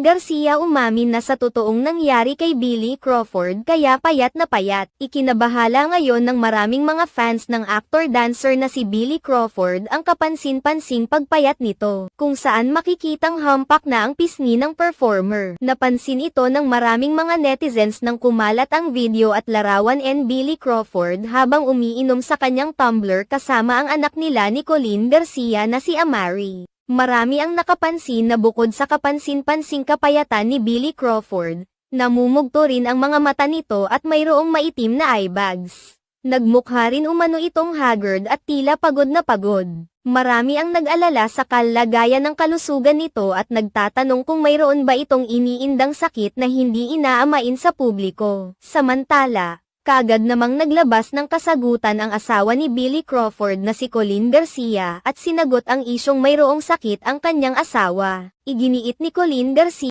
Garcia umamin na sa totoong nangyari kay Billy Crawford kaya payat na payat. Ikinabahala ngayon ng maraming mga fans ng actor-dancer na si Billy Crawford ang kapansin-pansing pagpayat nito, kung saan makikitang hampak na ang pisngi ng performer. Napansin ito ng maraming mga netizens nang kumalat ang video at larawan ni Billy Crawford habang umiinom sa kanyang tumbler kasama ang anak nila ni Colleen Garcia na si Amari. Marami ang nakapansin na bukod sa kapansin-pansing kapayatan ni Billy Crawford, namumugto rin ang mga mata nito at mayroong maitim na eyebags. Nagmukha rin umano itong haggard at tila pagod na pagod. Marami ang nag-alala sa kalagayan ng kalusugan nito at nagtatanong kung mayroon ba itong iniindang sakit na hindi inaamain sa publiko. Samantala, kaagad namang naglabas ng kasagutan ang asawa ni Billy Crawford na si Colleen Garcia at sinagot ang isyong mayroong sakit ang kanyang asawa. Iginiit ni Colleen Garcia